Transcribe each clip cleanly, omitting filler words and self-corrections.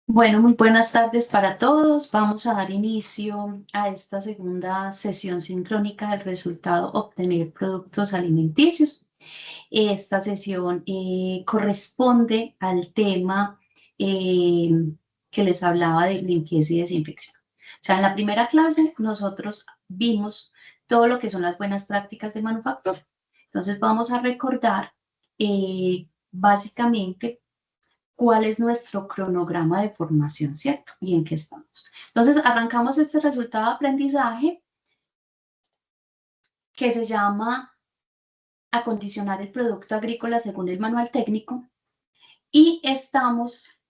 Bueno, muy buenas tardes para todos. Vamos a dar inicio a esta segunda sesión sincrónica del resultado obtener productos alimenticios. Esta sesión corresponde al tema eh, que les hablaba de limpieza y desinfección. O sea, en la primera clase nosotros vimos todo lo que son las buenas prácticas de manufactura. Entonces vamos a recordar básicamente cuál es nuestro cronograma de formación, ¿cierto? Y en qué estamos. Entonces, arrancamos este resultado de aprendizaje que se llama acondicionar el producto agrícola según el manual técnico y estamos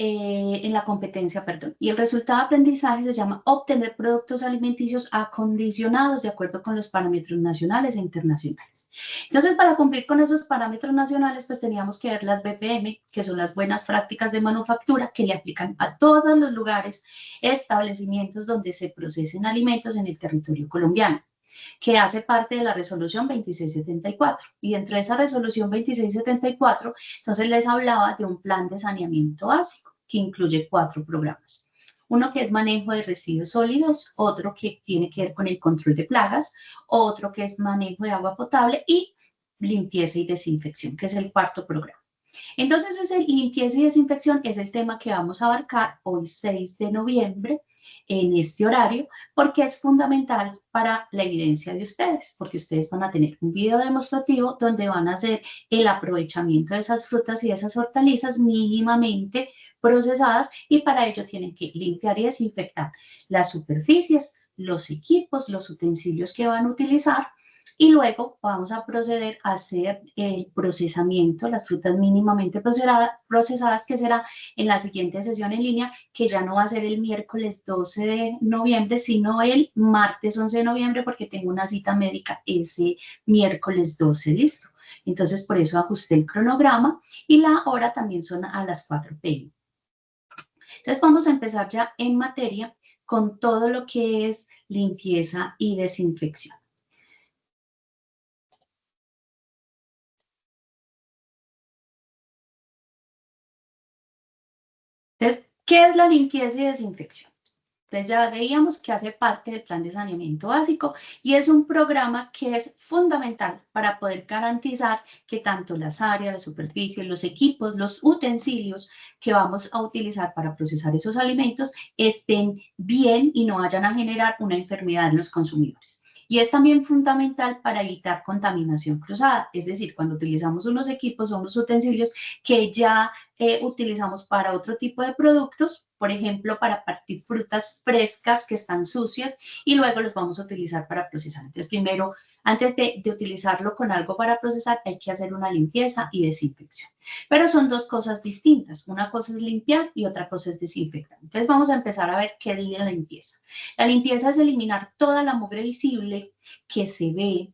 en la competencia, perdón. Y el resultado de aprendizaje se llama obtener productos alimenticios acondicionados de acuerdo con los parámetros nacionales e internacionales. Entonces, para cumplir con esos parámetros nacionales, pues teníamos que ver las BPM, que son las buenas prácticas de manufactura, que le aplican a todos los lugares, establecimientos donde se procesen alimentos en el territorio colombiano, que hace parte de la resolución 2674. Y dentro de esa resolución 2674, entonces les hablaba de un plan de saneamiento básico que incluye 4 programas. Uno que es manejo de residuos sólidos, otro que tiene que ver con el control de plagas, otro que es manejo de agua potable y limpieza y desinfección, que es el 4.º programa. Entonces, ese limpieza y desinfección es el tema que vamos a abarcar hoy 6 de noviembre en este horario, porque es fundamental para la evidencia de ustedes, porque ustedes van a tener un video demostrativo donde van a hacer el aprovechamiento de esas frutas y de esas hortalizas mínimamente procesadas y para ello tienen que limpiar y desinfectar las superficies, los equipos, los utensilios que van a utilizar y luego vamos a proceder a hacer el procesamiento, las frutas mínimamente procesadas, que será en la siguiente sesión en línea, que ya no va a ser el miércoles 12 de noviembre, sino el martes 11 de noviembre, porque tengo una cita médica ese miércoles 12, listo. Entonces, por eso ajusté el cronograma y la hora también son a las 4 p.m. Entonces, vamos a empezar ya en materia con todo lo que es limpieza y desinfección. Entonces, ¿qué es la limpieza y desinfección? Entonces ya veíamos que hace parte del plan de saneamiento básico y es un programa que es fundamental para poder garantizar que tanto las áreas, las superficies, los equipos, los utensilios que vamos a utilizar para procesar esos alimentos estén bien y no vayan a generar una enfermedad en los consumidores. Y es también fundamental para evitar contaminación cruzada, es decir, cuando utilizamos unos equipos o unos utensilios que ya utilizamos para otro tipo de productos, por ejemplo, para partir frutas frescas que están sucias y luego los vamos a utilizar para procesar. Entonces, primero, antes de utilizarlo con algo para procesar, hay que hacer una limpieza y desinfección. Pero son dos cosas distintas. Una cosa es limpiar y otra cosa es desinfectar. Entonces, vamos a empezar a ver qué es la limpieza. La limpieza es eliminar toda la mugre visible que se ve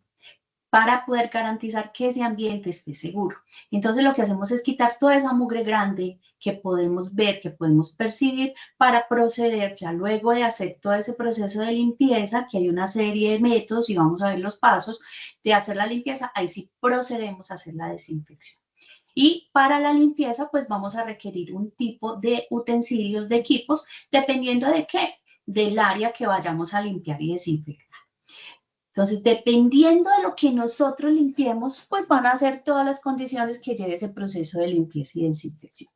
para poder garantizar que ese ambiente esté seguro. Entonces lo que hacemos es quitar toda esa mugre grande que podemos ver, que podemos percibir, para proceder ya luego de hacer todo ese proceso de limpieza, que hay una serie de métodos y vamos a ver los pasos de hacer la limpieza, ahí sí procedemos a hacer la desinfección. Y para la limpieza, pues vamos a requerir un tipo de utensilios, de equipos, dependiendo de qué, del área que vayamos a limpiar y desinfectar. Entonces, dependiendo de lo que nosotros limpiemos, pues van a ser todas las condiciones que lleve ese proceso de limpieza y desinfección.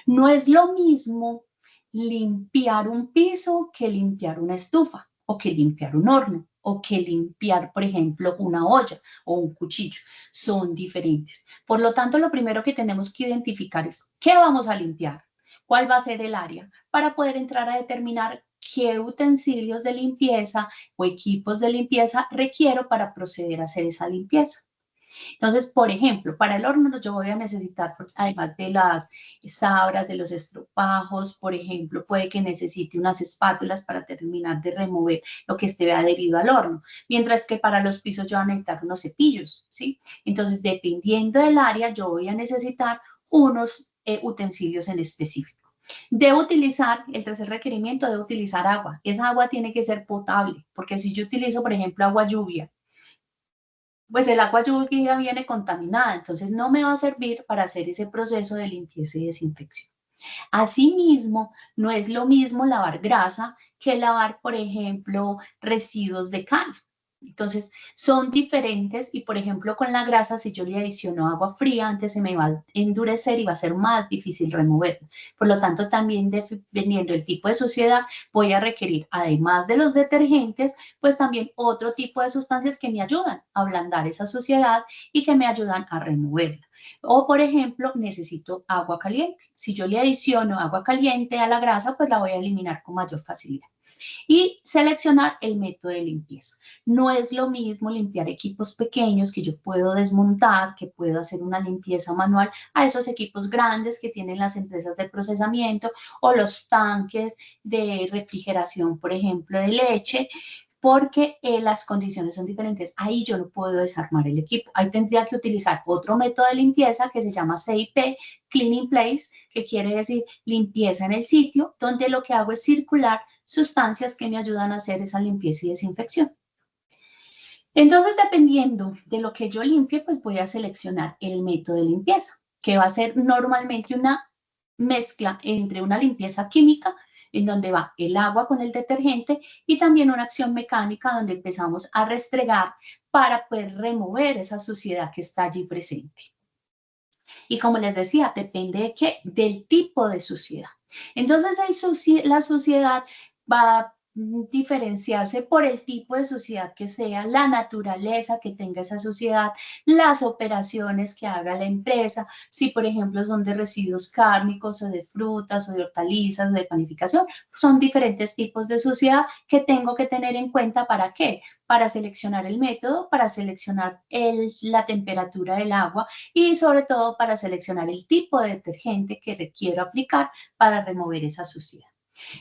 No es lo mismo limpiar un piso que limpiar una estufa o que limpiar un horno o que limpiar, por ejemplo, una olla o un cuchillo. Son diferentes. Por lo tanto, lo primero que tenemos que identificar es qué vamos a limpiar, cuál va a ser el área, para poder entrar a determinar qué utensilios de limpieza o equipos de limpieza requiero para proceder a hacer esa limpieza. Entonces, por ejemplo, para el horno yo voy a necesitar, además de las sabras, de los estropajos, por ejemplo, puede que necesite unas espátulas para terminar de remover lo que esté adherido al horno, mientras que para los pisos yo voy a necesitar unos cepillos, ¿sí? Entonces, dependiendo del área, yo voy a necesitar unos utensilios en específico. Debo utilizar, el tercer requerimiento, debo utilizar agua. Esa agua tiene que ser potable, porque si yo utilizo, por ejemplo, agua lluvia, pues el agua lluvia viene contaminada, entonces no me va a servir para hacer ese proceso de limpieza y desinfección. Asimismo, no es lo mismo lavar grasa que lavar, por ejemplo, residuos de cal. Entonces, son diferentes y, por ejemplo, con la grasa, si yo le adiciono agua fría, antes se me va a endurecer y va a ser más difícil removerla. Por lo tanto, también dependiendo del tipo de suciedad, voy a requerir, además de los detergentes, pues también otro tipo de sustancias que me ayudan a ablandar esa suciedad y que me ayudan a removerla. O, por ejemplo, necesito agua caliente. Si yo le adiciono agua caliente a la grasa, pues la voy a eliminar con mayor facilidad. Y seleccionar el método de limpieza. No es lo mismo limpiar equipos pequeños que yo puedo desmontar, que puedo hacer una limpieza manual, a esos equipos grandes que tienen las empresas de procesamiento o los tanques de refrigeración, por ejemplo, de leche, porque las condiciones son diferentes. Ahí yo no puedo desarmar el equipo. Ahí tendría que utilizar otro método de limpieza que se llama CIP, Clean in Place, que quiere decir limpieza en el sitio, donde lo que hago es circular sustancias que me ayudan a hacer esa limpieza y desinfección. Entonces, dependiendo de lo que yo limpie, pues voy a seleccionar el método de limpieza, que va a ser normalmente una mezcla entre una limpieza química, en donde va el agua con el detergente, y también una acción mecánica donde empezamos a restregar para poder remover esa suciedad que está allí presente. Y como les decía, depende de qué, del tipo de suciedad. Entonces, la suciedad va a diferenciarse por el tipo de suciedad que sea, la naturaleza que tenga esa suciedad, las operaciones que haga la empresa, si por ejemplo son de residuos cárnicos o de frutas o de hortalizas o de panificación, son diferentes tipos de suciedad que tengo que tener en cuenta. ¿Para qué? Para seleccionar el método, para seleccionar la temperatura del agua y sobre todo para seleccionar el tipo de detergente que requiero aplicar para remover esa suciedad.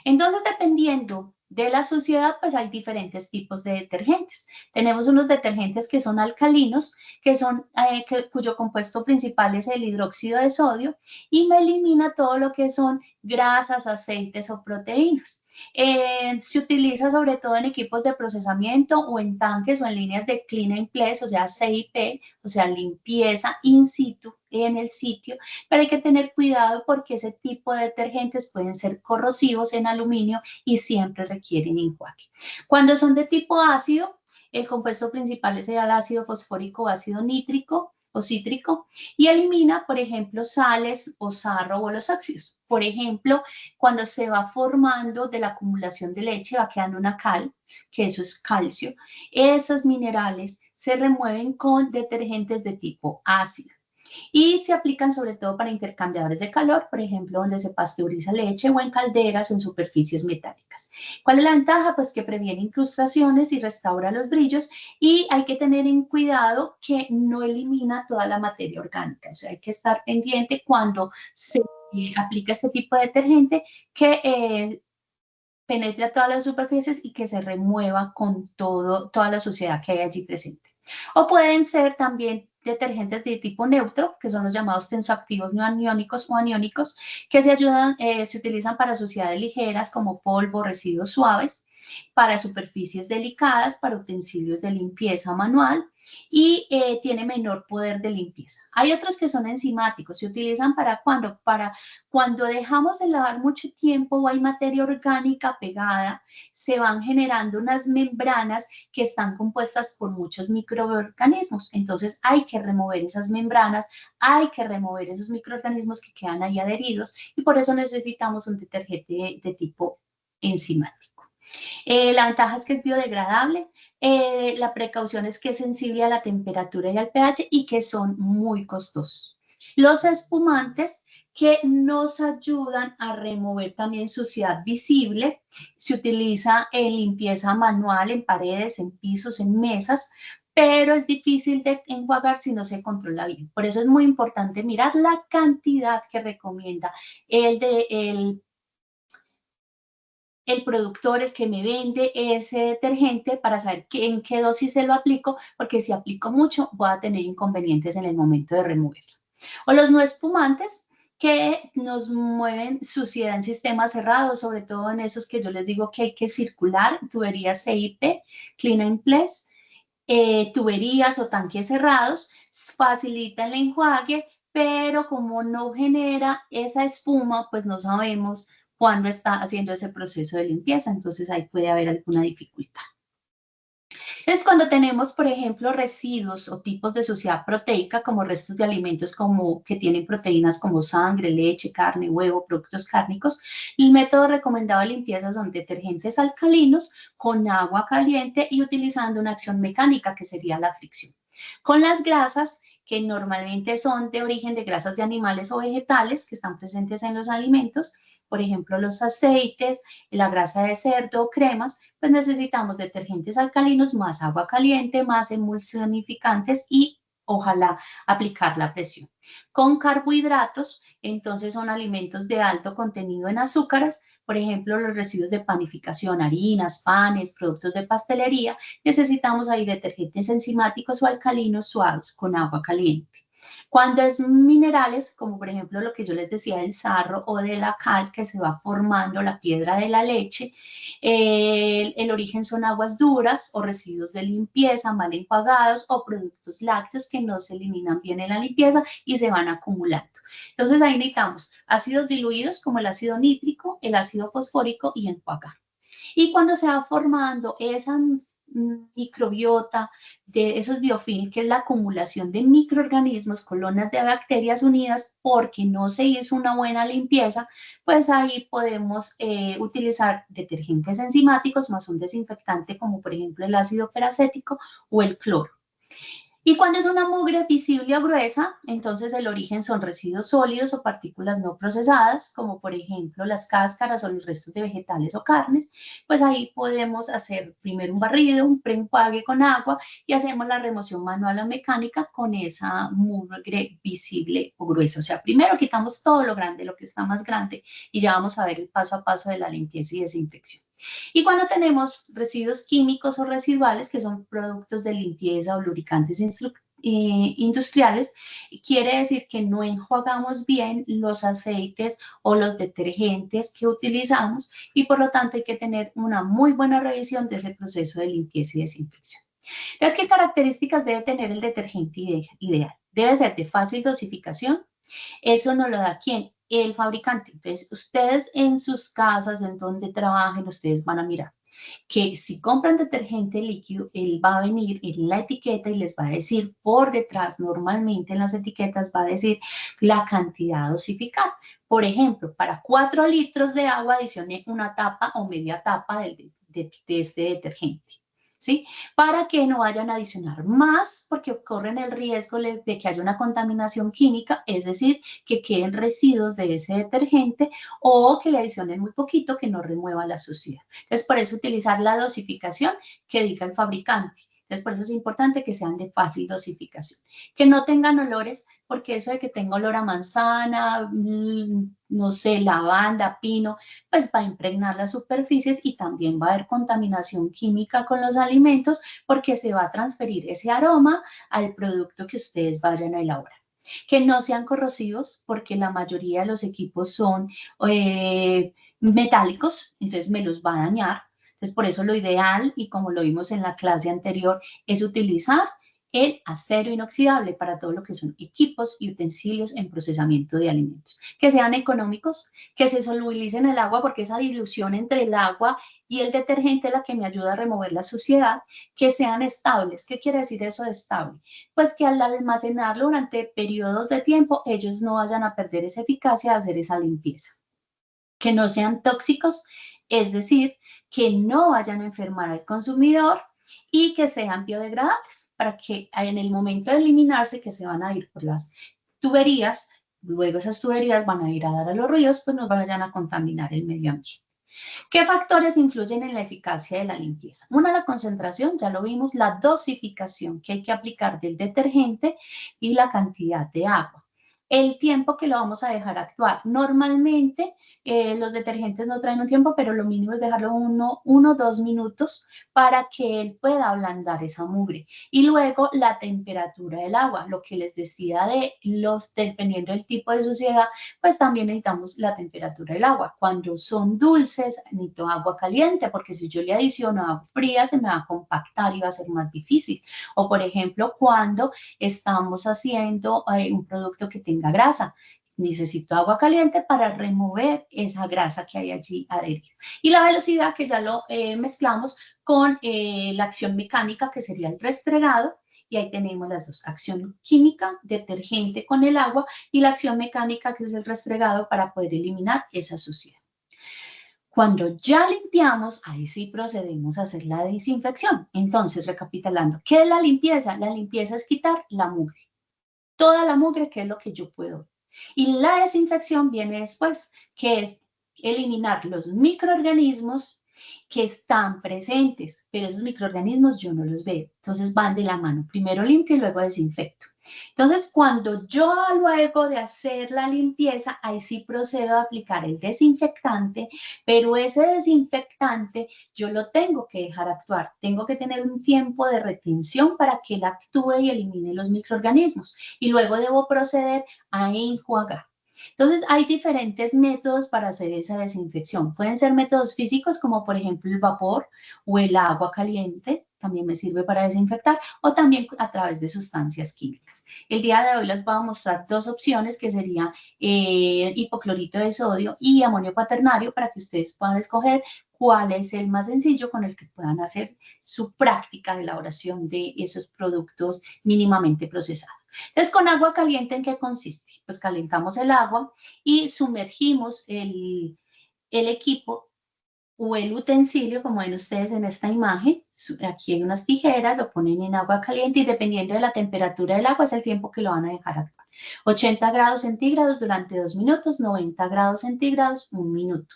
Entonces, dependiendo de la suciedad, pues hay diferentes tipos de detergentes. Tenemos unos detergentes que son alcalinos, cuyo compuesto principal es el hidróxido de sodio y me elimina todo lo que son grasas, aceites o proteínas. Se utiliza sobre todo en equipos de procesamiento o en tanques o en líneas de clean in place, o sea, CIP, o sea, limpieza in situ en el sitio, pero hay que tener cuidado porque ese tipo de detergentes pueden ser corrosivos en aluminio y siempre requieren enjuague. Cuando son de tipo ácido, el compuesto principal es el ácido fosfórico o ácido nítrico o cítrico y elimina, por ejemplo, sales o sarro o los óxidos. Por ejemplo, cuando se va formando de la acumulación de leche, va quedando una cal, que eso es calcio. Esos minerales se remueven con detergentes de tipo ácido y se aplican sobre todo para intercambiadores de calor, por ejemplo, donde se pasteuriza leche o en calderas o en superficies metálicas. ¿Cuál es la ventaja? Pues que previene incrustaciones y restaura los brillos y hay que tener en cuidado que no elimina toda la materia orgánica, o sea, hay que estar pendiente cuando se aplica este tipo de detergente que penetre a todas las superficies y que se remueva con toda la suciedad que hay allí presente. O pueden ser también detergentes de tipo neutro, que son los llamados tensoactivos no aniónicos o aniónicos, que se utilizan para suciedades ligeras como polvo, residuos suaves, para superficies delicadas, para utensilios de limpieza manual y tiene menor poder de limpieza. Hay otros que son enzimáticos, se utilizan para cuando dejamos de lavar mucho tiempo o hay materia orgánica pegada, se van generando unas membranas que están compuestas por muchos microorganismos. Entonces hay que remover esas membranas, hay que remover esos microorganismos que quedan ahí adheridos y por eso necesitamos un detergente de tipo enzimático. La ventaja es que es biodegradable, la precaución es que es sensible a la temperatura y al pH y que son muy costosos. Los espumantes que nos ayudan a remover también suciedad visible, se utiliza en limpieza manual, en paredes, en pisos, en mesas, pero es difícil de enjuagar si no se controla bien. Por eso es muy importante mirar la cantidad que recomienda el productor, el que me vende ese detergente para saber en qué dosis se lo aplico, porque si aplico mucho voy a tener inconvenientes en el momento de removerlo. O los no espumantes que nos mueven suciedad en sistemas cerrados, sobre todo en esos que yo les digo que hay que circular, tuberías CIP, Clean in Place, tuberías o tanques cerrados, facilita el enjuague, pero como no genera esa espuma, pues no sabemos cuándo está haciendo ese proceso de limpieza, entonces ahí puede haber alguna dificultad. Entonces, cuando tenemos, por ejemplo, residuos o tipos de suciedad proteica, como restos de alimentos como, que tienen proteínas como sangre, leche, carne, huevo, productos cárnicos, el método recomendado de limpieza son detergentes alcalinos con agua caliente y utilizando una acción mecánica, que sería la fricción. Con las grasas, que normalmente son de origen de grasas de animales o vegetales que están presentes en los alimentos, por ejemplo, los aceites, la grasa de cerdo o cremas, pues necesitamos detergentes alcalinos más agua caliente, más emulsionificantes y ojalá aplicar la presión. Con carbohidratos, entonces son alimentos de alto contenido en azúcares, por ejemplo, los residuos de panificación, harinas, panes, productos de pastelería, necesitamos ahí detergentes enzimáticos o alcalinos suaves con agua caliente. Cuando es minerales, como por ejemplo lo que yo les decía del sarro o de la cal, que se va formando la piedra de la leche, el origen son aguas duras o residuos de limpieza mal enjuagados o productos lácteos que no se eliminan bien en la limpieza y se van acumulando. Entonces ahí necesitamos ácidos diluidos como el ácido nítrico, el ácido fosfórico y enjuagar. Y cuando se va formando esa microbiota de esos biofilms, que es la acumulación de microorganismos, colonias de bacterias unidas, porque no se hizo una buena limpieza, pues ahí podemos utilizar detergentes enzimáticos más un desinfectante como por ejemplo el ácido peracético o el cloro. Y cuando es una mugre visible o gruesa, entonces el origen son residuos sólidos o partículas no procesadas, como por ejemplo las cáscaras o los restos de vegetales o carnes, pues ahí podemos hacer primero un barrido, un preenjuague con agua y hacemos la remoción manual o mecánica con esa mugre visible o gruesa. O sea, primero quitamos todo lo grande, lo que está más grande, y ya vamos a ver el paso a paso de la limpieza y desinfección. Y cuando tenemos residuos químicos o residuales, que son productos de limpieza o lubricantes industriales, quiere decir que no enjuagamos bien los aceites o los detergentes que utilizamos y por lo tanto hay que tener una muy buena revisión de ese proceso de limpieza y desinfección. Entonces, ¿qué características debe tener el detergente ideal? Debe ser de fácil dosificación. Eso nos lo da ¿quién? El fabricante. Entonces, ustedes en sus casas, en donde trabajen, ustedes van a mirar que si compran detergente líquido, él va a venir en la etiqueta y les va a decir por detrás, normalmente en las etiquetas va a decir la cantidad dosificada. Por ejemplo, para 4 litros de agua adicione una tapa o media tapa de este detergente. ¿Sí? Para que no vayan a adicionar más, porque corren el riesgo de que haya una contaminación química, es decir, que queden residuos de ese detergente o que le adicionen muy poquito que no remueva la suciedad. Entonces, por eso utilizar la dosificación que diga el fabricante. Entonces, por eso es importante que sean de fácil dosificación. Que no tengan olores, porque eso de que tenga olor a manzana, no sé, lavanda, pino, pues va a impregnar las superficies y también va a haber contaminación química con los alimentos porque se va a transferir ese aroma al producto que ustedes vayan a elaborar. Que no sean corrosivos porque la mayoría de los equipos son metálicos, entonces me los va a dañar. Entonces, por eso lo ideal, y como lo vimos en la clase anterior, es utilizar el acero inoxidable para todo lo que son equipos y utensilios en procesamiento de alimentos. Que sean económicos, que se solubilicen en el agua, porque esa dilución entre el agua y el detergente es la que me ayuda a remover la suciedad. Que sean estables. ¿Qué quiere decir eso de estable? Pues que al almacenarlo durante periodos de tiempo, ellos no vayan a perder esa eficacia de hacer esa limpieza. Que no sean tóxicos, es decir, que no vayan a enfermar al consumidor y que sean biodegradables, para que en el momento de eliminarse, que se van a ir por las tuberías, luego esas tuberías van a ir a dar a los ríos, pues no vayan a contaminar el medio ambiente. ¿Qué factores influyen en la eficacia de la limpieza? Una, la concentración, ya lo vimos, la dosificación que hay que aplicar del detergente y la cantidad de agua. El tiempo que lo vamos a dejar actuar. Normalmente los detergentes no traen un tiempo, pero lo mínimo es dejarlo 1 o 2 minutos para que él pueda ablandar esa mugre. Y luego la temperatura del agua, lo que les decía dependiendo del tipo de suciedad, pues también necesitamos la temperatura del agua. Cuando son dulces, necesito agua caliente, porque si yo le adiciono agua fría, se me va a compactar y va a ser más difícil. O por ejemplo, cuando estamos haciendo un producto que tenga tenga grasa. Necesito agua caliente para remover esa grasa que hay allí adherida. Y la velocidad, que ya lo mezclamos con la acción mecánica, que sería el restregado, y ahí tenemos las dos: acción química, detergente con el agua, y la acción mecánica, que es el restregado, para poder eliminar esa suciedad. Cuando ya limpiamos, ahí sí procedemos a hacer la desinfección. Entonces, recapitulando, ¿qué es la limpieza? La limpieza es quitar la mugre, toda la mugre, que es lo que yo puedo. Y la desinfección viene después, que es eliminar los microorganismos que están presentes, pero esos microorganismos yo no los veo. Entonces van de la mano, primero limpio y luego desinfecto. Entonces, cuando yo luego de hacer la limpieza, ahí sí procedo a aplicar el desinfectante, pero ese desinfectante yo lo tengo que dejar actuar. Tengo que tener un tiempo de retención para que él actúe y elimine los microorganismos. Y luego debo proceder a enjuagar. Entonces, hay diferentes métodos para hacer esa desinfección. Pueden ser métodos físicos, como por ejemplo el vapor o el agua caliente, también me sirve para desinfectar, o también a través de sustancias químicas. El día de hoy les voy a mostrar dos opciones, que serían hipoclorito de sodio y amonio cuaternario, para que ustedes puedan escoger cuál es el más sencillo con el que puedan hacer su práctica de elaboración de esos productos mínimamente procesados. Entonces, con agua caliente, ¿en qué consiste? Pues calentamos el agua y sumergimos el equipo o el utensilio, como ven ustedes en esta imagen. Aquí hay unas tijeras, lo ponen en agua caliente y dependiendo de la temperatura del agua es el tiempo que lo van a dejar actuar. 80 grados centígrados durante 2 minutos, 90 grados centígrados, 1 minuto.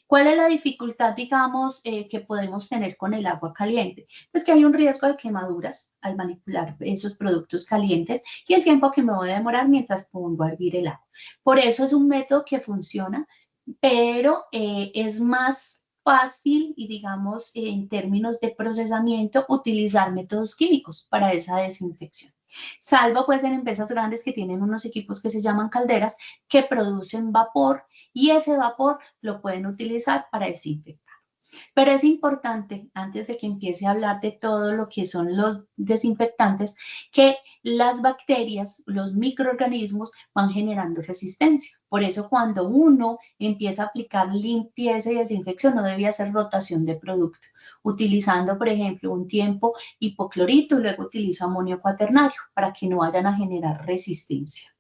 ¿Cuál es la dificultad, digamos, que podemos tener con el agua caliente? Pues que hay un riesgo de quemaduras al manipular esos productos calientes y el tiempo que me voy a demorar mientras pongo a hervir el agua. Por eso es un método que funciona, pero es más fácil y, digamos, en términos de procesamiento, utilizar métodos químicos para esa desinfección. Salvo pues en empresas grandes que tienen unos equipos que se llaman calderas, que producen vapor, y ese vapor lo pueden utilizar para desinfectar. Pero es importante, antes de que empiece a hablar de todo lo que son los desinfectantes, que las bacterias, los microorganismos, van generando resistencia. Por eso, cuando uno empieza a aplicar limpieza y desinfección, no debe hacer rotación de producto, utilizando, por ejemplo, un tiempo hipoclorito y luego utilizo amonio cuaternario, para que no vayan a generar resistencia.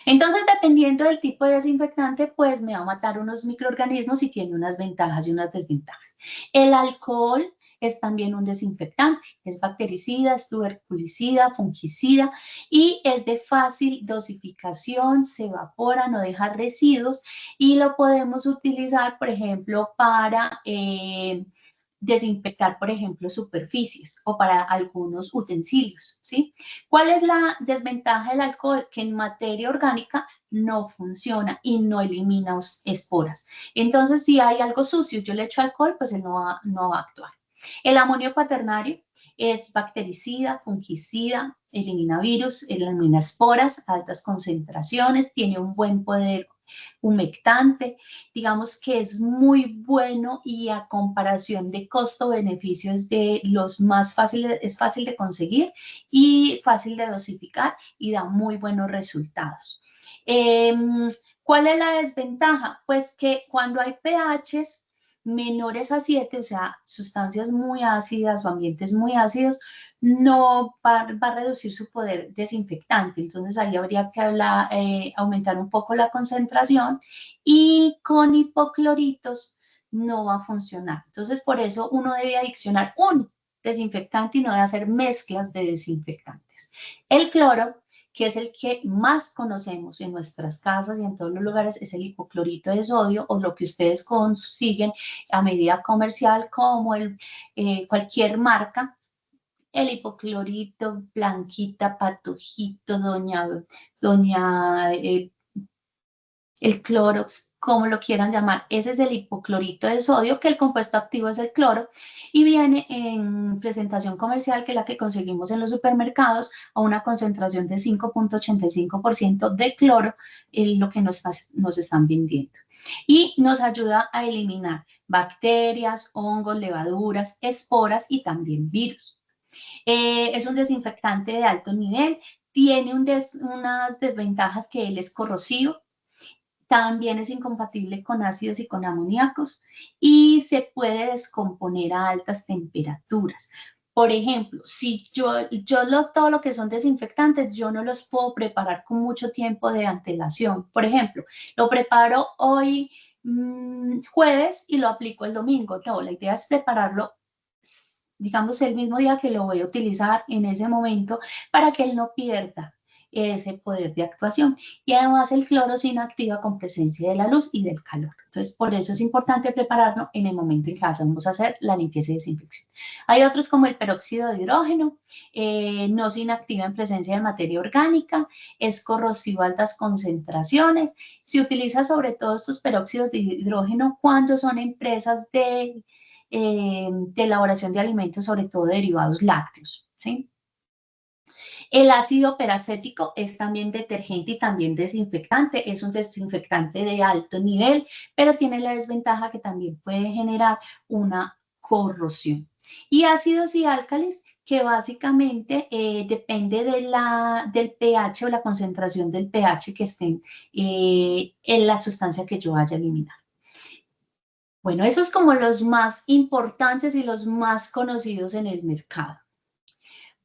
Entonces, dependiendo del tipo de desinfectante, pues me va a matar unos microorganismos y tiene unas ventajas y unas desventajas. El alcohol es también un desinfectante, es bactericida, es tuberculicida, fungicida y es de fácil dosificación, se evapora, no deja residuos y lo podemos utilizar, por ejemplo, para desinfectar, por ejemplo, superficies o para algunos utensilios, ¿sí? ¿Cuál es la desventaja del alcohol? Que en materia orgánica no funciona y no elimina esporas. Entonces, si hay algo sucio, yo le echo alcohol, pues él no va a actuar. El amonio cuaternario es bactericida, fungicida, elimina virus, elimina esporas, altas concentraciones, tiene un buen poder humectante, digamos que es muy bueno y a comparación de costo-beneficio es de los más fáciles, es fácil de conseguir y fácil de dosificar y da muy buenos resultados. ¿Cuál es la desventaja? Pues que cuando hay pHs menores a 7, o sea, sustancias muy ácidas o ambientes muy ácidos, no va a reducir su poder desinfectante. Entonces ahí habría que aumentar un poco la concentración y con hipocloritos no va a funcionar. Entonces por eso uno debe adicionar un desinfectante y no debe hacer mezclas de desinfectantes. El cloro, que es el que más conocemos en nuestras casas y en todos los lugares, es el hipoclorito de sodio o lo que ustedes consiguen a medida comercial como cualquier marca. El hipoclorito, Blanquita, Patojito, el Clorox, como lo quieran llamar. Ese es el hipoclorito de sodio, que el compuesto activo es el cloro, y viene en presentación comercial, que es la que conseguimos en los supermercados, a una concentración de 5.85% de cloro, lo que nos están vendiendo. Y nos ayuda a eliminar bacterias, hongos, levaduras, esporas y también virus. Es un desinfectante de alto nivel, tiene unas desventajas, que él es corrosivo, también es incompatible con ácidos y con amoníacos y se puede descomponer a altas temperaturas. Por ejemplo, si todo lo que son desinfectantes, yo no los puedo preparar con mucho tiempo de antelación. Por ejemplo, lo preparo hoy jueves y lo aplico el domingo. No, la idea es prepararlo, digamos, el mismo día que lo voy a utilizar en ese momento para que él no pierda ese poder de actuación. Y además el cloro se inactiva con presencia de la luz y del calor. Entonces, por eso es importante prepararlo en el momento en que vamos a hacer la limpieza y desinfección. Hay otros como el peróxido de hidrógeno, no se inactiva en presencia de materia orgánica, es corrosivo a altas concentraciones. Se utiliza sobre todo estos peróxidos de hidrógeno cuando son empresas de elaboración de alimentos, sobre todo derivados lácteos, ¿sí? El ácido peracético es también detergente y también desinfectante. Es un desinfectante de alto nivel, pero tiene la desventaja que también puede generar una corrosión. Y ácidos y álcalis, que básicamente depende del pH o la concentración del pH que estén en la sustancia que yo vaya a eliminar. Bueno, esos como los más importantes y los más conocidos en el mercado.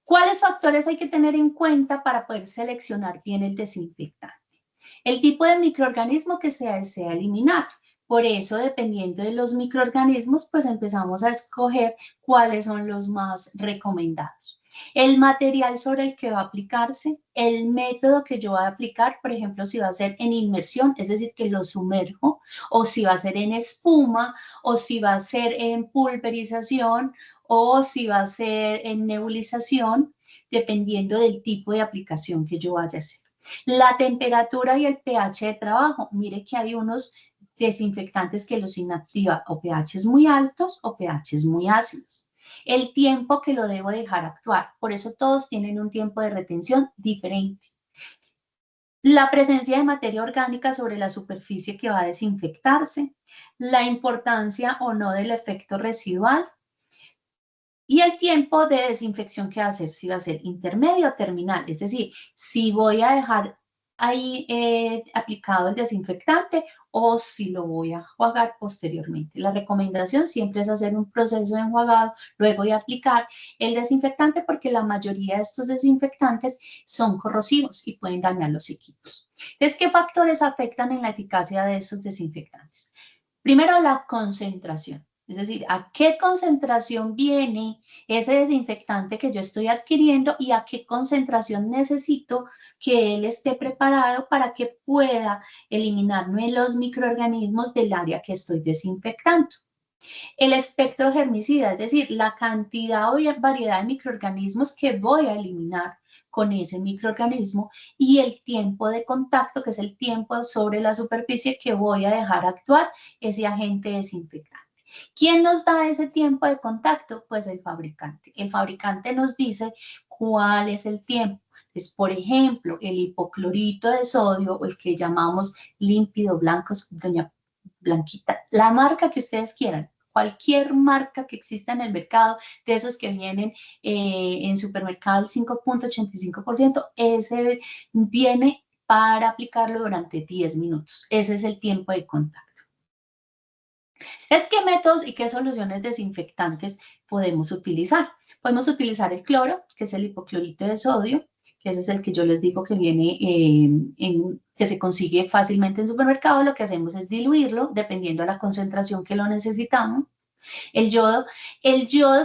¿Cuáles factores hay que tener en cuenta para poder seleccionar bien el desinfectante? El tipo de microorganismo que se desea eliminar. Por eso, dependiendo de los microorganismos, pues empezamos a escoger cuáles son los más recomendados. El material sobre el que va a aplicarse, el método que yo voy a aplicar, por ejemplo, si va a ser en inmersión, es decir, que lo sumerjo, o si va a ser en espuma, o si va a ser en pulverización, o si va a ser en nebulización, dependiendo del tipo de aplicación que yo vaya a hacer. La temperatura y el pH de trabajo. Mire que hay unos desinfectantes que los inactiva o pHs muy altos o pHs muy ácidos. El tiempo que lo debo dejar actuar. Por eso todos tienen un tiempo de retención diferente. La presencia de materia orgánica sobre la superficie que va a desinfectarse. La importancia o no del efecto residual. Y el tiempo de desinfección que va a hacer, si va a ser intermedio o terminal, es decir, si voy a dejar ahí aplicado el desinfectante o si lo voy a enjuagar posteriormente. La recomendación siempre es hacer un proceso de enjuagado, luego de aplicar el desinfectante, porque la mayoría de estos desinfectantes son corrosivos y pueden dañar los equipos. Entonces, ¿qué factores afectan en la eficacia de estos desinfectantes? Primero, la concentración. Es decir, a qué concentración viene ese desinfectante que yo estoy adquiriendo y a qué concentración necesito que él esté preparado para que pueda eliminarme los microorganismos del área que estoy desinfectando. El espectro germicida, es decir, la cantidad o variedad de microorganismos que voy a eliminar con ese microorganismo, y el tiempo de contacto, que es el tiempo sobre la superficie que voy a dejar actuar ese agente desinfectante. ¿Quién nos da ese tiempo de contacto? Pues el fabricante. El fabricante nos dice cuál es el tiempo. Entonces, por ejemplo, el hipoclorito de sodio, o el que llamamos límpido blanco, doña Blanquita, la marca que ustedes quieran, cualquier marca que exista en el mercado, de esos que vienen en supermercado al 5.85%, ese viene para aplicarlo durante 10 minutos. Ese es el tiempo de contacto. ¿Qué métodos y qué soluciones desinfectantes podemos utilizar? Podemos utilizar el cloro, que es el hipoclorito de sodio, que ese es el que yo les digo que viene que se consigue fácilmente en supermercado. Lo que hacemos es diluirlo dependiendo de la concentración que lo necesitamos. El yodo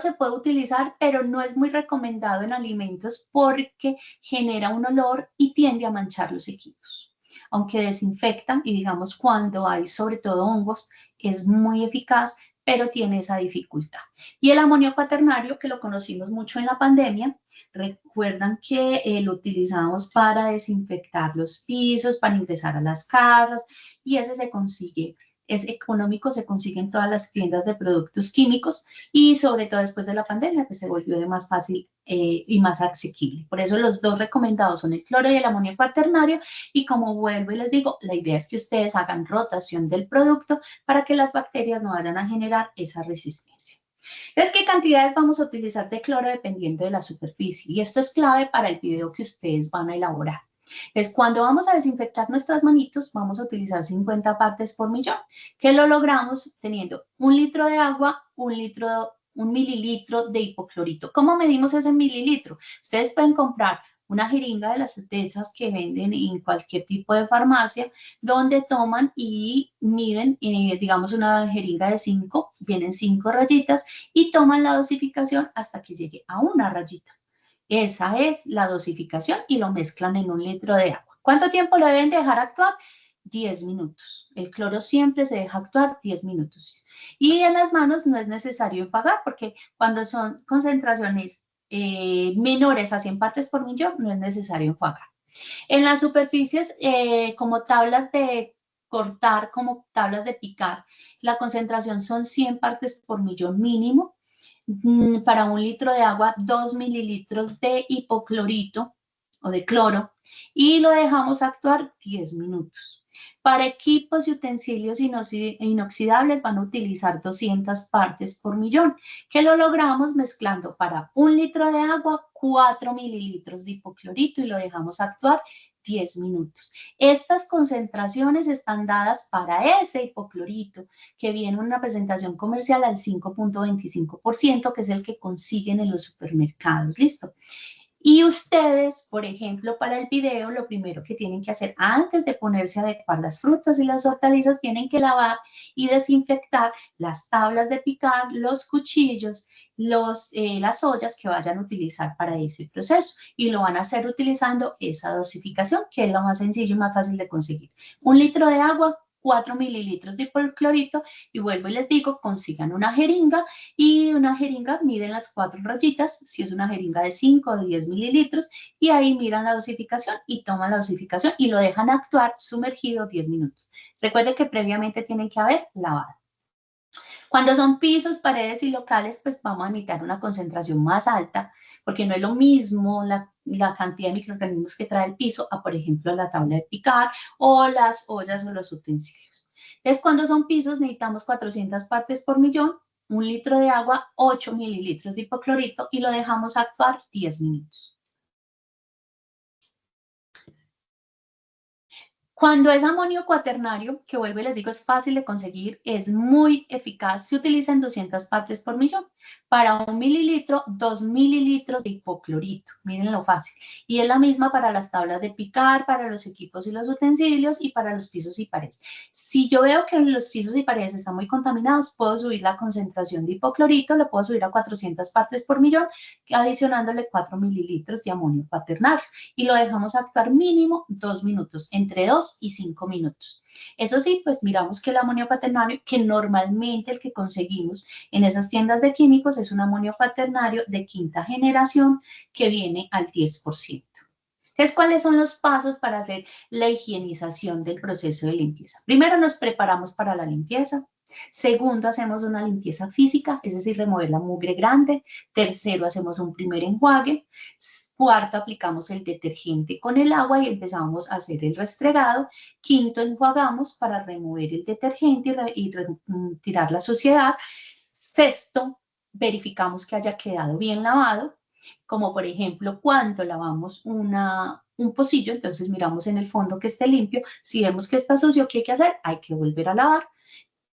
se puede utilizar, pero no es muy recomendado en alimentos porque genera un olor y tiende a manchar los equipos. Aunque desinfecta, y digamos cuando hay sobre todo hongos, es muy eficaz, pero tiene esa dificultad. Y el amonio cuaternario, que lo conocimos mucho en la pandemia, recuerdan que lo utilizamos para desinfectar los pisos, para ingresar a las casas, y ese se consigue, es económico, se consigue en todas las tiendas de productos químicos, y sobre todo después de la pandemia, que se volvió de más fácil y más asequible. Por eso los dos recomendados son el cloro y el amonio cuaternario, y como vuelvo y les digo, la idea es que ustedes hagan rotación del producto para que las bacterias no vayan a generar esa resistencia. Entonces, ¿qué cantidades vamos a utilizar de cloro dependiendo de la superficie? Y esto es clave para el video que ustedes van a elaborar. Entonces, cuando vamos a desinfectar nuestras manitos, vamos a utilizar 50 partes por millón, que lo logramos teniendo 1 litro de agua, 1 mililitro de hipoclorito. ¿Cómo medimos ese mililitro? Ustedes pueden comprar una jeringa de esas que venden en cualquier tipo de farmacia, donde toman y miden, digamos, una jeringa de 5, vienen 5 rayitas, y toman la dosificación hasta que llegue a una rayita. Esa es la dosificación y lo mezclan en 1 litro de agua. ¿Cuánto tiempo lo deben dejar actuar? 10 minutos. El cloro siempre se deja actuar 10 minutos. Y en las manos no es necesario enjuagar porque cuando son concentraciones menores a 100 partes por millón no es necesario enjuagar. En las superficies, como tablas de cortar, como tablas de picar, la concentración son 100 partes por millón mínimo. Para 1 litro de agua, 2 mililitros de hipoclorito o de cloro y lo dejamos actuar 10 minutos. Para equipos y utensilios inoxidables van a utilizar 200 partes por millón, que lo logramos mezclando para 1 litro de agua, 4 mililitros de hipoclorito y lo dejamos actuar 10 minutos. Estas concentraciones están dadas para ese hipoclorito que viene en una presentación comercial al 5.25%, que es el que consiguen en los supermercados. ¿Listo? Y ustedes, por ejemplo, para el video, lo primero que tienen que hacer antes de ponerse a adecuar las frutas y las hortalizas, tienen que lavar y desinfectar las tablas de picar, los cuchillos, las ollas que vayan a utilizar para ese proceso. Y lo van a hacer utilizando esa dosificación, que es lo más sencillo y más fácil de conseguir. 1 litro de agua, 4 mililitros de hipoclorito, y vuelvo y les digo, consigan una jeringa, y una jeringa miden las 4 rayitas, si es una jeringa de 5 o 10 mililitros, y ahí miran la dosificación y toman la dosificación y lo dejan actuar sumergido 10 minutos. Recuerden que previamente tienen que haber lavado. Cuando son pisos, paredes y locales, pues vamos a necesitar una concentración más alta, porque no es lo mismo la cantidad de microorganismos que trae el piso a, por ejemplo, la tabla de picar o las ollas o los utensilios. Entonces, cuando son pisos, necesitamos 400 partes por millón, 1 litro de agua, 8 mililitros de hipoclorito y lo dejamos actuar 10 minutos. Cuando es amonio cuaternario, que vuelvo y les digo, es fácil de conseguir, es muy eficaz, se utilizan 200 partes por millón. Para 1 mililitro, 2 mililitros de hipoclorito. Miren lo fácil. Y es la misma para las tablas de picar, para los equipos y los utensilios y para los pisos y paredes. Si yo veo que los pisos y paredes están muy contaminados, puedo subir la concentración de hipoclorito, lo puedo subir a 400 partes por millón, adicionándole 4 mililitros de amonio cuaternario. Y lo dejamos actuar mínimo 2 minutos, entre 2 y 5 minutos. Eso sí, pues miramos que el amonio cuaternario, que normalmente el que conseguimos en esas tiendas de químicos es un amonio cuaternario de quinta generación que viene al 10%. Entonces, ¿cuáles son los pasos para hacer la higienización del proceso de limpieza? Primero, nos preparamos para la limpieza. Segundo, hacemos una limpieza física, es decir, remover la mugre grande. Tercero, hacemos un primer enjuague. Cuarto, aplicamos el detergente con el agua y empezamos a hacer el restregado. Quinto, enjuagamos para remover el detergente y tirar la suciedad. Sexto, verificamos que haya quedado bien lavado, como por ejemplo cuando lavamos un pocillo, entonces miramos en el fondo que esté limpio. Si vemos que está sucio, ¿qué hay que hacer? Hay que volver a lavar.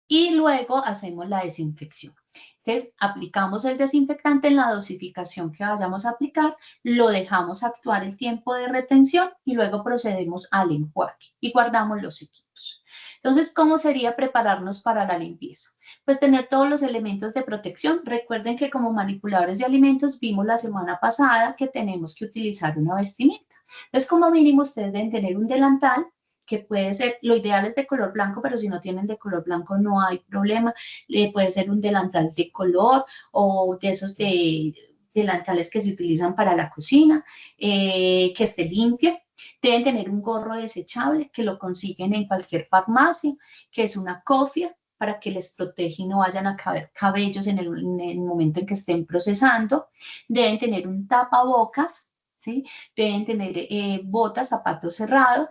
Y luego hacemos la desinfección. Entonces, aplicamos el desinfectante en la dosificación que vayamos a aplicar, lo dejamos actuar el tiempo de retención y luego procedemos al enjuague y guardamos los equipos. Entonces, ¿cómo sería prepararnos para la limpieza? Pues tener todos los elementos de protección. Recuerden que como manipuladores de alimentos vimos la semana pasada que tenemos que utilizar una vestimenta. Entonces, como mínimo, ustedes deben tener un delantal, que puede ser, lo ideal es de color blanco, pero si no tienen de color blanco no hay problema. Puede ser un delantal de color o de esos delantales que se utilizan para la cocina, que esté limpio. Deben tener un gorro desechable que lo consiguen en cualquier farmacia, que es una cofia para que les protege y no vayan a caber cabellos en el momento en que estén procesando. Deben tener un tapabocas, ¿sí? Deben tener botas, zapatos cerrados,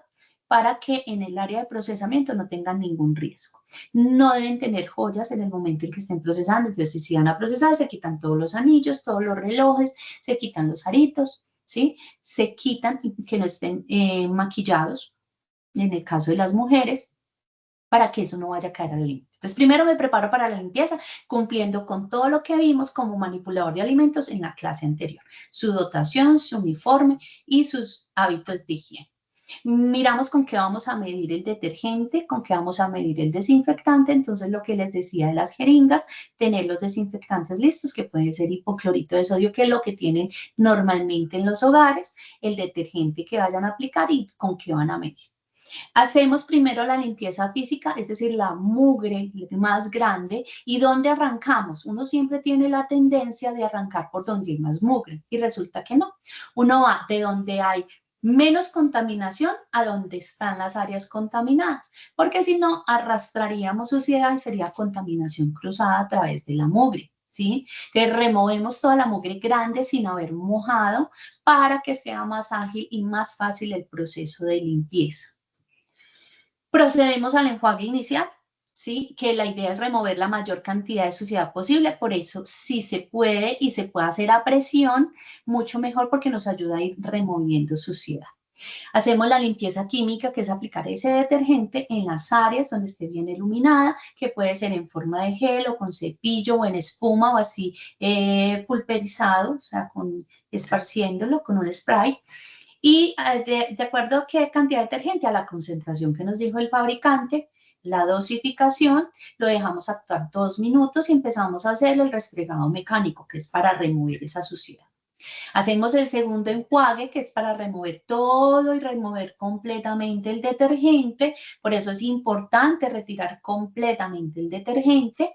para que en el área de procesamiento no tengan ningún riesgo. No deben tener joyas en el momento en que estén procesando, entonces si van a procesar se quitan todos los anillos, todos los relojes, se quitan los aritos, ¿sí? Se quitan que no estén maquillados, en el caso de las mujeres, para que eso no vaya a caer al limpio. Entonces, primero me preparo para la limpieza, cumpliendo con todo lo que vimos como manipulador de alimentos en la clase anterior. Su dotación, su uniforme y sus hábitos de higiene. Miramos con qué vamos a medir el detergente, con qué vamos a medir el desinfectante. Entonces, lo que les decía de las jeringas, tener los desinfectantes listos, que puede ser hipoclorito de sodio, que es lo que tienen normalmente en los hogares, el detergente que vayan a aplicar y con qué van a medir. Hacemos primero la limpieza física, es decir, la mugre más grande. ¿Y dónde arrancamos? Uno siempre tiene la tendencia de arrancar por donde hay más mugre y resulta que no. Uno va de donde hay menos contaminación a donde están las áreas contaminadas, porque si no arrastraríamos suciedad y sería contaminación cruzada a través de la mugre. ¿Sí? Entonces removemos toda la mugre grande sin haber mojado para que sea más ágil y más fácil el proceso de limpieza. Procedemos al enjuague inicial, ¿sí? Que la idea es remover la mayor cantidad de suciedad posible, por eso si se puede y se puede hacer a presión, mucho mejor porque nos ayuda a ir removiendo suciedad. Hacemos la limpieza química, que es aplicar ese detergente en las áreas donde esté bien iluminada, que puede ser en forma de gel o con cepillo o en espuma o así pulverizado, o sea, esparciéndolo con un spray. Y de acuerdo a qué cantidad de detergente, a la concentración que nos dijo el fabricante, la dosificación, lo dejamos actuar 2 minutos y empezamos a hacer el restregado mecánico, que es para remover esa suciedad. Hacemos el segundo enjuague, que es para remover todo y remover completamente el detergente. Por eso es importante retirar completamente el detergente.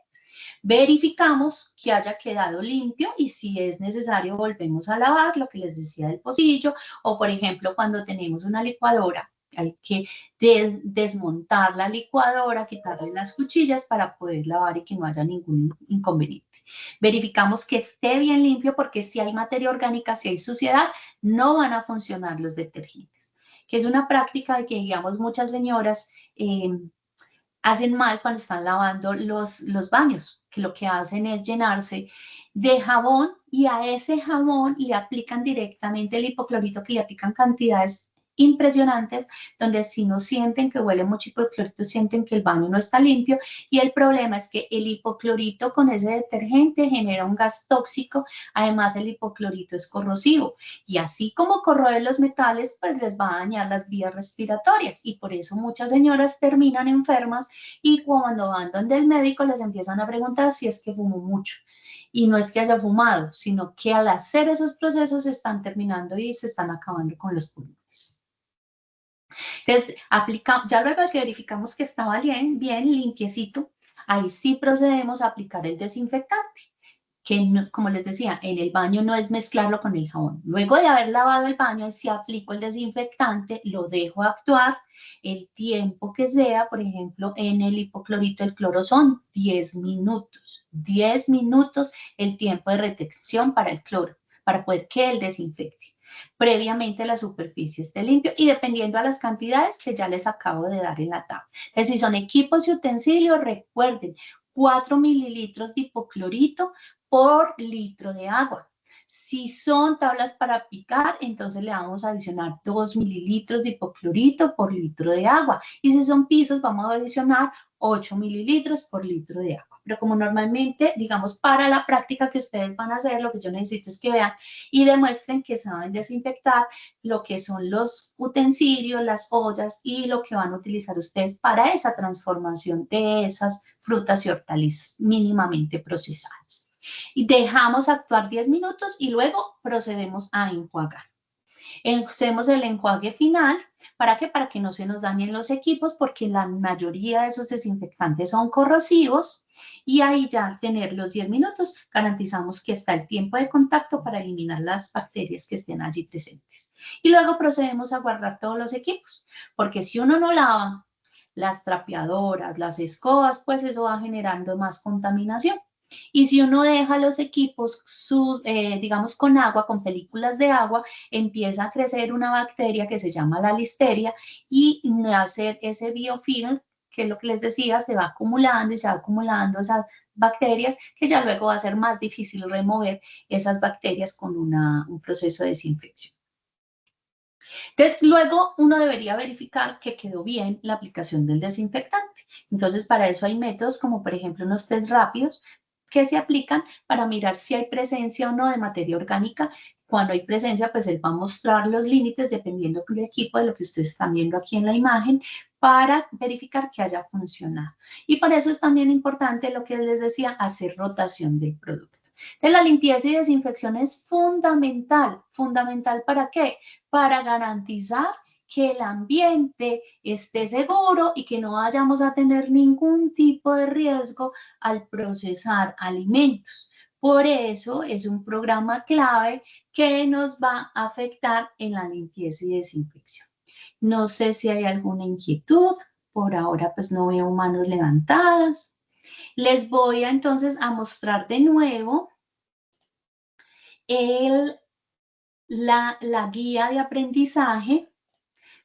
Verificamos que haya quedado limpio y si es necesario volvemos a lavar, lo que les decía del pocillo, o por ejemplo cuando tenemos una licuadora hay que desmontar la licuadora, quitarle las cuchillas para poder lavar y que no haya ningún inconveniente. Verificamos que esté bien limpio porque si hay materia orgánica, si hay suciedad, no van a funcionar los detergentes, que es una práctica que digamos muchas señoras hacen mal cuando están lavando los baños, que lo que hacen es llenarse de jabón y a ese jabón le aplican directamente el hipoclorito, que le aplican cantidades impresionantes, donde si no sienten que huele mucho hipoclorito, sienten que el baño no está limpio, y el problema es que el hipoclorito con ese detergente genera un gas tóxico. Además el hipoclorito es corrosivo, y así como corroe los metales, pues les va a dañar las vías respiratorias, y por eso muchas señoras terminan enfermas, y cuando van donde el médico les empiezan a preguntar si es que fumó mucho. Y no es que haya fumado, sino que al hacer esos procesos se están terminando y se están acabando con los pulmones. Entonces, ya luego que verificamos que estaba bien limpiecito, ahí sí procedemos a aplicar el desinfectante, que no, como les decía, en el baño no es mezclarlo con el jabón. Luego de haber lavado el baño, ahí sí aplico el desinfectante, lo dejo actuar el tiempo que sea. Por ejemplo, en el hipoclorito, el cloro son 10 minutos. 10 minutos el tiempo de retención para el cloro, para poder que él desinfecte. Previamente la superficie esté limpia y dependiendo a las cantidades que ya les acabo de dar en la tabla. Entonces, si son equipos y utensilios, recuerden, 4 mililitros de hipoclorito por litro de agua. Si son tablas para picar, entonces le vamos a adicionar 2 mililitros de hipoclorito por litro de agua. Y si son pisos, vamos a adicionar 8 mililitros por litro de agua. Pero como normalmente, digamos, para la práctica que ustedes van a hacer, lo que yo necesito es que vean y demuestren que saben desinfectar lo que son los utensilios, las ollas y lo que van a utilizar ustedes para esa transformación de esas frutas y hortalizas mínimamente procesadas. Y dejamos actuar 10 minutos y luego procedemos a enjuagar. Hacemos el enjuague final. ¿Para qué? Para que no se nos dañen los equipos, porque la mayoría de esos desinfectantes son corrosivos, y ahí ya al tener los 10 minutos garantizamos que está el tiempo de contacto para eliminar las bacterias que estén allí presentes. Y luego procedemos a guardar todos los equipos, porque si uno no lava las trapeadoras, las escobas, pues eso va generando más contaminación. Y si uno deja los equipos, digamos, con agua, con películas de agua, empieza a crecer una bacteria que se llama la listeria y hacer ese biofilm, que es lo que les decía, se va acumulando y se va acumulando esas bacterias, que ya luego va a ser más difícil remover esas bacterias con un proceso de desinfección. Entonces, luego uno debería verificar que quedó bien la aplicación del desinfectante. Entonces, para eso hay métodos como, por ejemplo, unos test rápidos que se aplican para mirar si hay presencia o no de materia orgánica. Cuando hay presencia, pues él va a mostrar los límites dependiendo del equipo, de lo que ustedes están viendo aquí en la imagen, para verificar que haya funcionado. Y para eso es también importante lo que les decía, hacer rotación del producto. De la limpieza y desinfección es fundamental. ¿Fundamental para qué? Para garantizar que el ambiente esté seguro y que no vayamos a tener ningún tipo de riesgo al procesar alimentos. Por eso es un programa clave que nos va a afectar en la limpieza y desinfección. No sé si hay alguna inquietud. Por ahora pues no veo manos levantadas. Les voy entonces a mostrar de nuevo la guía de aprendizaje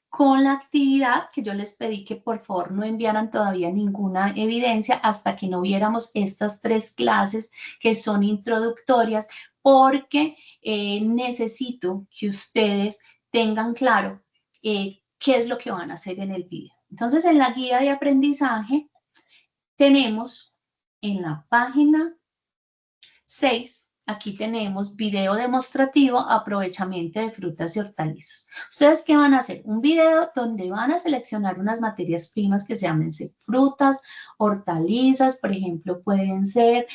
con la actividad que yo les pedí que por favor no enviaran todavía ninguna evidencia hasta que no viéramos estas 3 clases que son introductorias, porque necesito que ustedes tengan claro qué es lo que van a hacer en el video. Entonces, en la guía de aprendizaje tenemos en la página 6, aquí tenemos video demostrativo, aprovechamiento de frutas y hortalizas. ¿Ustedes qué van a hacer? Un video donde van a seleccionar unas materias primas que se llamen frutas, hortalizas, por ejemplo, pueden ser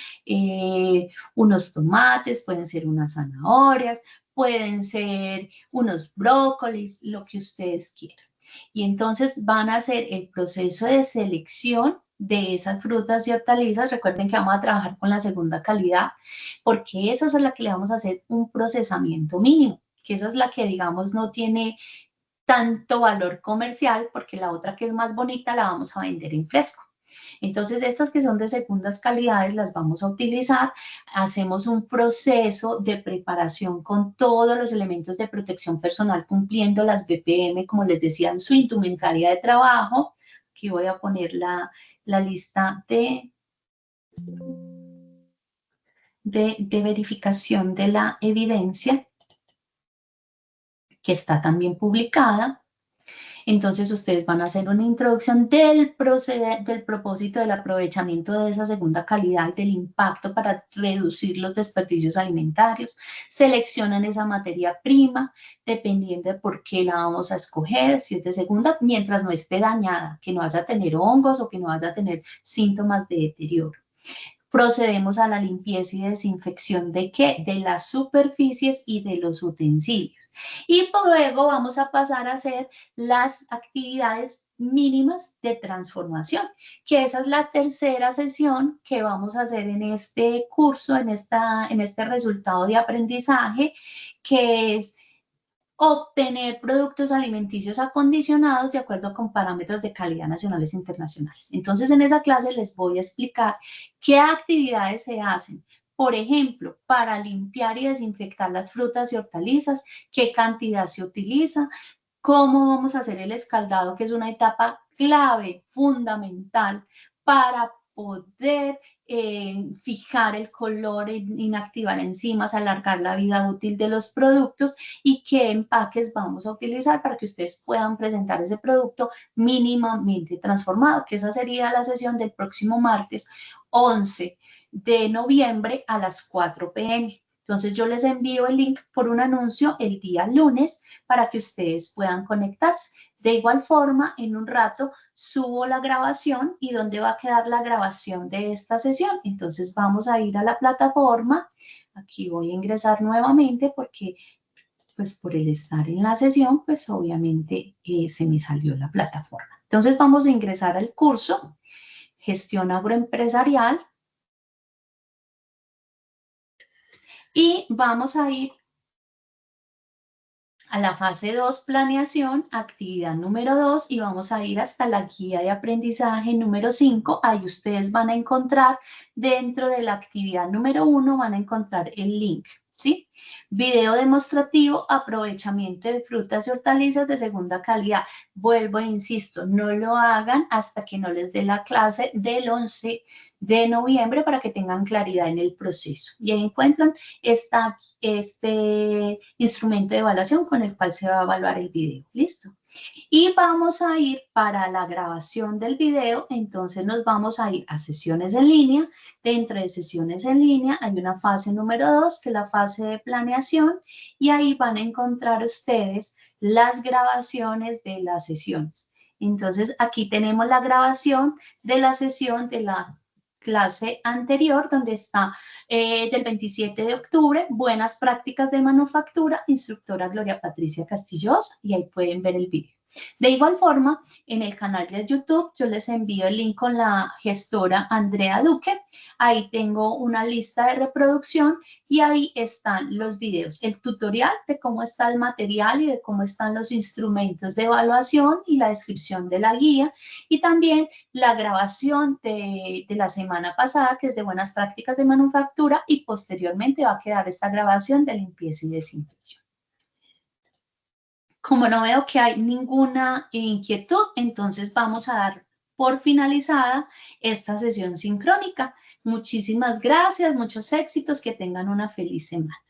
unos tomates, pueden ser unas zanahorias, pueden ser unos brócolis, lo que ustedes quieran. Y entonces van a hacer el proceso de selección de esas frutas y hortalizas. Recuerden que vamos a trabajar con la segunda calidad, porque esa es la que le vamos a hacer un procesamiento mínimo, que esa es la que, digamos, no tiene tanto valor comercial, porque la otra que es más bonita la vamos a vender en fresco. Entonces, estas que son de segundas calidades las vamos a utilizar. Hacemos un proceso de preparación con todos los elementos de protección personal, cumpliendo las BPM, como les decía, en su indumentaria de trabajo. Aquí voy a poner la lista de verificación de la evidencia, que está también publicada. Entonces, ustedes van a hacer una introducción del propósito del aprovechamiento de esa segunda calidad, del impacto para reducir los desperdicios alimentarios. Seleccionan esa materia prima, dependiendo de por qué la vamos a escoger, si es de segunda, mientras no esté dañada, que no vaya a tener hongos o que no vaya a tener síntomas de deterioro. Procedemos a la limpieza y desinfección ¿de qué? De las superficies y de los utensilios. Y luego vamos a pasar a hacer las actividades mínimas de transformación, que esa es la tercera sesión que vamos a hacer en este curso, en este resultado de aprendizaje, que es obtener productos alimenticios acondicionados de acuerdo con parámetros de calidad nacionales e internacionales. Entonces, en esa clase les voy a explicar qué actividades se hacen, por ejemplo, para limpiar y desinfectar las frutas y hortalizas, qué cantidad se utiliza, cómo vamos a hacer el escaldado, que es una etapa clave, fundamental, para poder fijar el color, inactivar enzimas, alargar la vida útil de los productos y qué empaques vamos a utilizar para que ustedes puedan presentar ese producto mínimamente transformado, que esa sería la sesión del próximo martes 11 de noviembre a las 4 p.m. Entonces yo les envío el link por un anuncio el día lunes para que ustedes puedan conectarse. De igual forma, en un rato subo la grabación y dónde va a quedar la grabación de esta sesión. Entonces vamos a ir a la plataforma. Aquí voy a ingresar nuevamente porque pues por el estar en la sesión, pues obviamente se me salió la plataforma. Entonces vamos a ingresar al curso Gestión Agroempresarial y vamos a ir a la fase 2, planeación, actividad número 2, y vamos a ir hasta la guía de aprendizaje número 5. Ahí ustedes van a encontrar, dentro de la actividad número 1, van a encontrar el link, ¿sí? Video demostrativo, aprovechamiento de frutas y hortalizas de segunda calidad. Vuelvo e insisto, no lo hagan hasta que no les dé la clase del 11 de noviembre para que tengan claridad en el proceso. Y ahí encuentran este instrumento de evaluación con el cual se va a evaluar el video. ¿Listo? Y vamos a ir para la grabación del video, entonces nos vamos a ir a sesiones en línea. Dentro de sesiones en línea hay una fase número 2, que es la fase de planeación, y ahí van a encontrar ustedes las grabaciones de las sesiones. Entonces, aquí tenemos la grabación de la sesión de la clase anterior, donde está del 27 de octubre, buenas prácticas de manufactura, instructora Gloria Patricia Castillosa, y ahí pueden ver el video. De igual forma, en el canal de YouTube yo les envío el link con la gestora Andrea Duque. Ahí tengo una lista de reproducción y ahí están los videos, el tutorial de cómo está el material y de cómo están los instrumentos de evaluación y la descripción de la guía, y también la grabación de la semana pasada, que es de buenas prácticas de manufactura, y posteriormente va a quedar esta grabación de limpieza y desinfección. Como no veo que hay ninguna inquietud, entonces vamos a dar por finalizada esta sesión sincrónica. Muchísimas gracias, muchos éxitos, que tengan una feliz semana.